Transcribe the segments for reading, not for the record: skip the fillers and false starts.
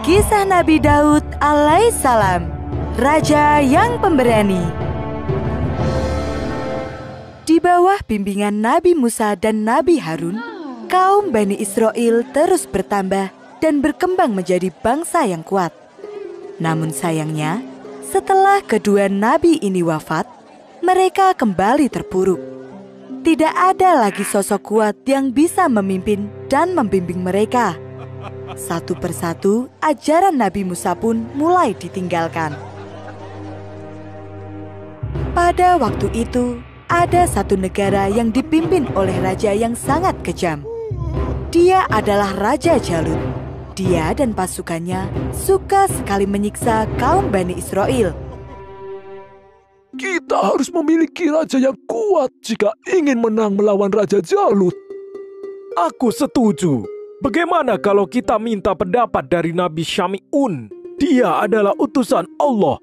Kisah Nabi Daud alaihissalam, Raja yang pemberani. Di bawah bimbingan Nabi Musa dan Nabi Harun, kaum Bani Israel terus bertambah dan berkembang menjadi bangsa yang kuat. Namun sayangnya, setelah kedua nabi ini wafat, mereka kembali terpuruk. Tidak ada lagi sosok kuat yang bisa memimpin dan membimbing mereka. Satu persatu, ajaran Nabi Musa pun mulai ditinggalkan. Pada waktu itu, ada satu negara yang dipimpin oleh raja yang sangat kejam. Dia adalah Raja Jalut. Dia dan pasukannya suka sekali menyiksa kaum Bani Israel. Kita harus memiliki raja yang kuat jika ingin menang melawan Raja Jalut. Aku setuju. Bagaimana kalau kita minta pendapat dari Nabi Syami'un? Dia adalah utusan Allah.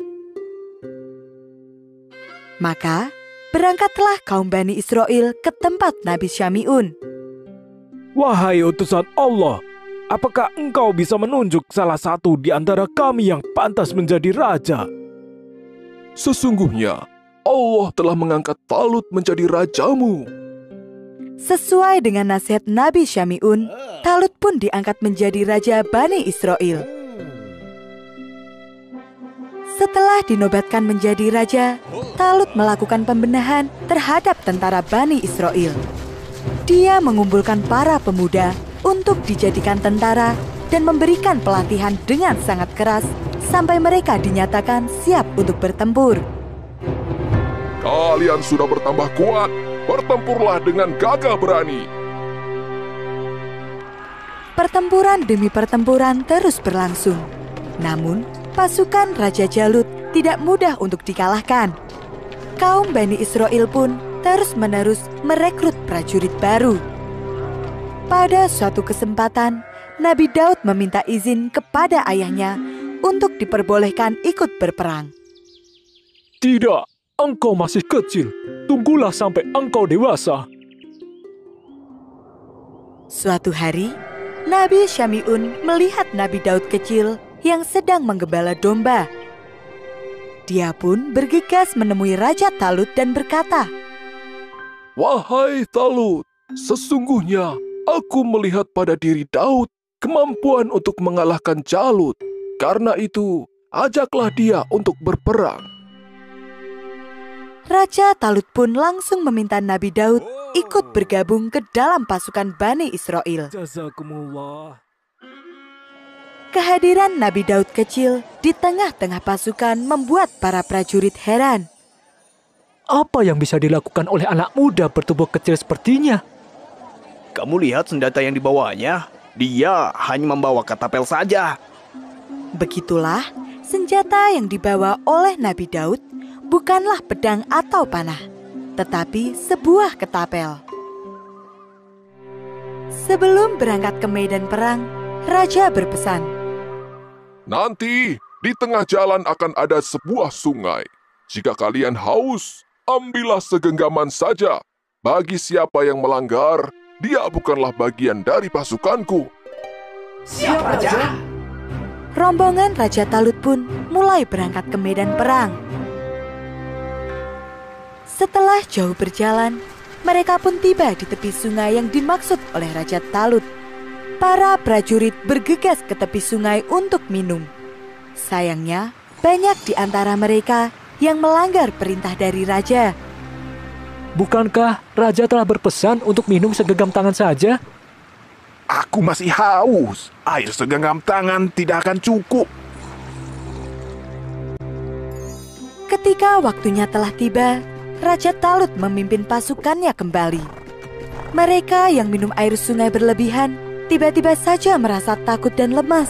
Maka, berangkatlah kaum Bani Israel ke tempat Nabi Syami'un. Wahai utusan Allah, apakah engkau bisa menunjuk salah satu di antara kami yang pantas menjadi raja? Sesungguhnya, Allah telah mengangkat Talut menjadi rajamu. Sesuai dengan nasihat Nabi Syami'un, Talut pun diangkat menjadi raja Bani Israel. Setelah dinobatkan menjadi raja, Talut melakukan pembenahan terhadap tentara Bani Israel. Dia mengumpulkan para pemuda untuk dijadikan tentara dan memberikan pelatihan dengan sangat keras sampai mereka dinyatakan siap untuk bertempur. Kalian sudah bertambah kuat, bertempurlah dengan gagah berani. Pertempuran demi pertempuran terus berlangsung. Namun, pasukan Raja Jalut tidak mudah untuk dikalahkan. Kaum Bani Israel pun terus-menerus merekrut prajurit baru. Pada suatu kesempatan, Nabi Daud meminta izin kepada ayahnya untuk diperbolehkan ikut berperang. Tidak, engkau masih kecil. Tunggulah sampai engkau dewasa. Suatu hari, Nabi Syami'un melihat Nabi Daud kecil yang sedang menggembala domba. Dia pun bergegas menemui Raja Talut dan berkata, Wahai Talut, sesungguhnya aku melihat pada diri Daud kemampuan untuk mengalahkan Jalut. Karena itu, ajaklah dia untuk berperang. Raja Talut pun langsung meminta Nabi Daud ikut bergabung ke dalam pasukan Bani Israel. Jazakumullah. Kehadiran Nabi Daud kecil di tengah-tengah pasukan membuat para prajurit heran. Apa yang bisa dilakukan oleh anak muda bertubuh kecil sepertinya? Kamu lihat senjata yang dibawanya? Dia hanya membawa katapel saja. Begitulah, senjata yang dibawa oleh Nabi Daud bukanlah pedang atau panah, tetapi sebuah ketapel. Sebelum berangkat ke medan perang, Raja berpesan, Nanti, di tengah jalan akan ada sebuah sungai. Jika kalian haus, ambillah segenggaman saja. Bagi siapa yang melanggar, dia bukanlah bagian dari pasukanku. Siap, Raja. Rombongan Raja Talut pun mulai berangkat ke medan perang. Setelah jauh berjalan, mereka pun tiba di tepi sungai yang dimaksud oleh Raja Talut. Para prajurit bergegas ke tepi sungai untuk minum. Sayangnya, banyak di antara mereka yang melanggar perintah dari raja. Bukankah raja telah berpesan untuk minum segenggam tangan saja? Aku masih haus. Air segenggam tangan tidak akan cukup. Ketika waktunya telah tiba, Raja Talut memimpin pasukannya kembali. Mereka yang minum air sungai berlebihan tiba-tiba saja merasa takut dan lemas.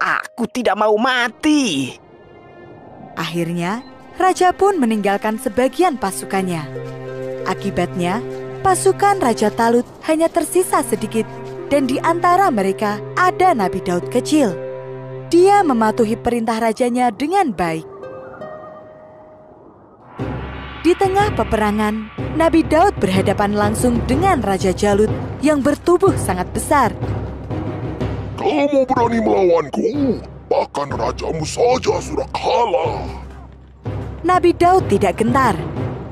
Aku tidak mau mati. Akhirnya, raja pun meninggalkan sebagian pasukannya. Akibatnya, pasukan Raja Talut hanya tersisa sedikit dan di antara mereka ada Nabi Daud kecil. Dia mematuhi perintah rajanya dengan baik. Di tengah peperangan, Nabi Daud berhadapan langsung dengan Raja Jalut yang bertubuh sangat besar. Kamu berani melawanku? Bahkan rajamu saja sudah kalah. Nabi Daud tidak gentar.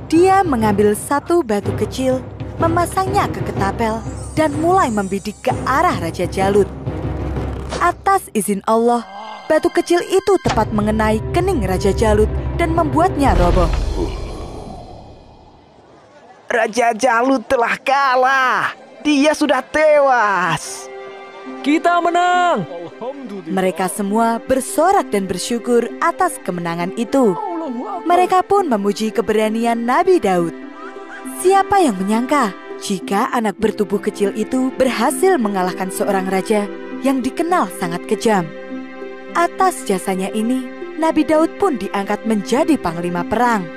Dia mengambil satu batu kecil, memasangnya ke ketapel, dan mulai membidik ke arah Raja Jalut. Atas izin Allah, batu kecil itu tepat mengenai kening Raja Jalut dan membuatnya roboh. Raja Jalut telah kalah. Dia sudah tewas. Kita menang! Mereka semua bersorak dan bersyukur atas kemenangan itu. Mereka pun memuji keberanian Nabi Daud. Siapa yang menyangka jika anak bertubuh kecil itu berhasil mengalahkan seorang raja yang dikenal sangat kejam. Atas jasanya ini, Nabi Daud pun diangkat menjadi panglima perang.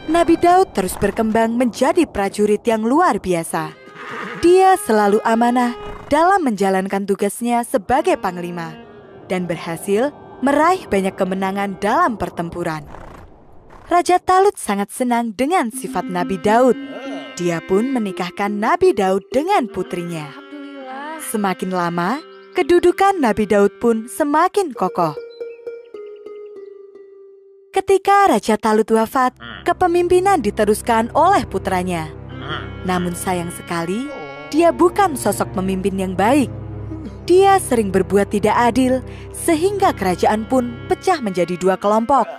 Nabi Daud terus berkembang menjadi prajurit yang luar biasa. Dia selalu amanah dalam menjalankan tugasnya sebagai panglima dan berhasil meraih banyak kemenangan dalam pertempuran. Raja Talut sangat senang dengan sifat Nabi Daud. Dia pun menikahkan Nabi Daud dengan putrinya. Semakin lama, kedudukan Nabi Daud pun semakin kokoh. Ketika Raja Talut wafat, kepemimpinan diteruskan oleh putranya. Namun sayang sekali, dia bukan sosok pemimpin yang baik. Dia sering berbuat tidak adil, sehingga kerajaan pun pecah menjadi dua kelompok,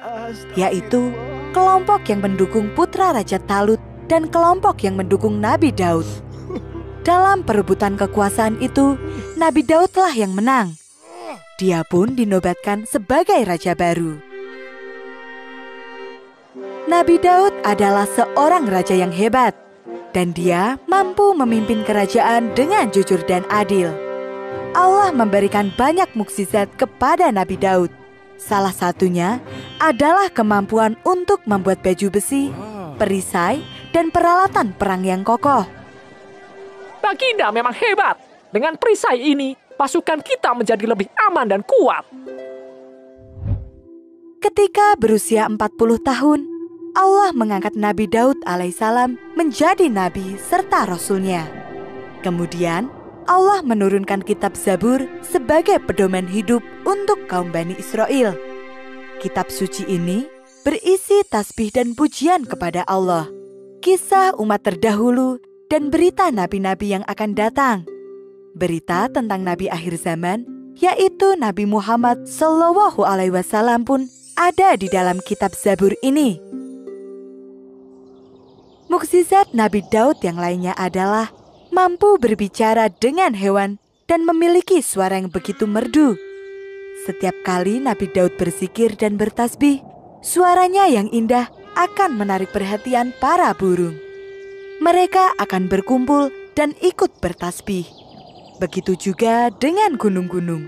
yaitu kelompok yang mendukung putra Raja Talut dan kelompok yang mendukung Nabi Daud. Dalam perebutan kekuasaan itu, Nabi Daudlah yang menang. Dia pun dinobatkan sebagai raja baru. Nabi Daud adalah seorang raja yang hebat, dan dia mampu memimpin kerajaan dengan jujur dan adil. Allah memberikan banyak mukjizat kepada Nabi Daud. Salah satunya adalah kemampuan untuk membuat baju besi, perisai, dan peralatan perang yang kokoh. Baginda memang hebat. Dengan perisai ini, pasukan kita menjadi lebih aman dan kuat. Ketika berusia 40 tahun, Allah mengangkat Nabi Daud alaihissalam menjadi nabi serta rasulnya. Kemudian, Allah menurunkan kitab Zabur sebagai pedoman hidup untuk kaum Bani Israel. Kitab suci ini berisi tasbih dan pujian kepada Allah, kisah umat terdahulu, dan berita nabi-nabi yang akan datang. Berita tentang nabi akhir zaman, yaitu Nabi Muhammad SAW pun ada di dalam kitab Zabur ini. Mukjizat Nabi Daud yang lainnya adalah mampu berbicara dengan hewan dan memiliki suara yang begitu merdu. Setiap kali Nabi Daud berzikir dan bertasbih, suaranya yang indah akan menarik perhatian para burung. Mereka akan berkumpul dan ikut bertasbih. Begitu juga dengan gunung-gunung.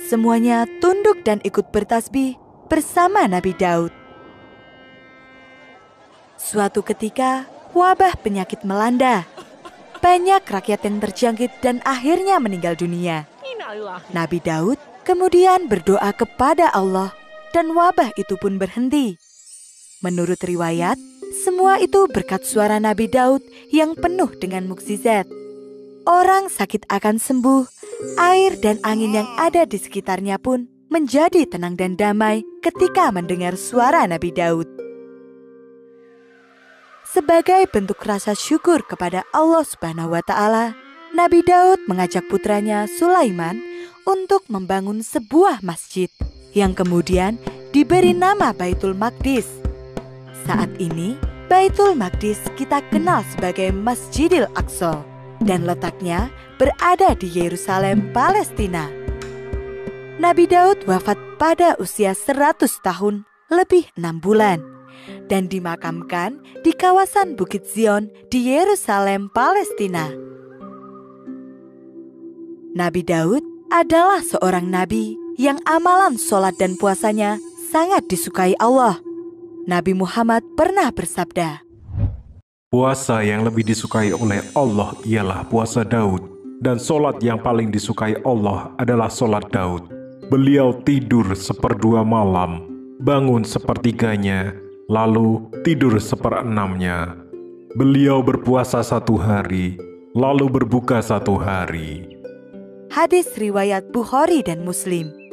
Semuanya tunduk dan ikut bertasbih bersama Nabi Daud. Suatu ketika, wabah penyakit melanda. Banyak rakyat yang terjangkit dan akhirnya meninggal dunia. Nabi Daud kemudian berdoa kepada Allah dan wabah itu pun berhenti. Menurut riwayat, semua itu berkat suara Nabi Daud yang penuh dengan mukjizat. Orang sakit akan sembuh, air dan angin yang ada di sekitarnya pun menjadi tenang dan damai ketika mendengar suara Nabi Daud. Sebagai bentuk rasa syukur kepada Allah Subhanahu wa Ta'ala, Nabi Daud mengajak putranya Sulaiman untuk membangun sebuah masjid yang kemudian diberi nama Baitul Maqdis. Saat ini, Baitul Maqdis kita kenal sebagai Masjidil Aqsa dan letaknya berada di Yerusalem, Palestina. Nabi Daud wafat pada usia 100 tahun lebih 6 bulan. Dan dimakamkan di kawasan Bukit Zion di Yerusalem, Palestina. Nabi Daud adalah seorang nabi yang amalan sholat dan puasanya sangat disukai Allah. Nabi Muhammad pernah bersabda, Puasa yang lebih disukai oleh Allah ialah puasa Daud, dan sholat yang paling disukai Allah adalah sholat Daud. Beliau tidur 1/2 malam, bangun 1/3-nya, lalu tidur 1/6-nya. Beliau berpuasa 1 hari, lalu berbuka 1 hari. Hadis riwayat Bukhari dan Muslim.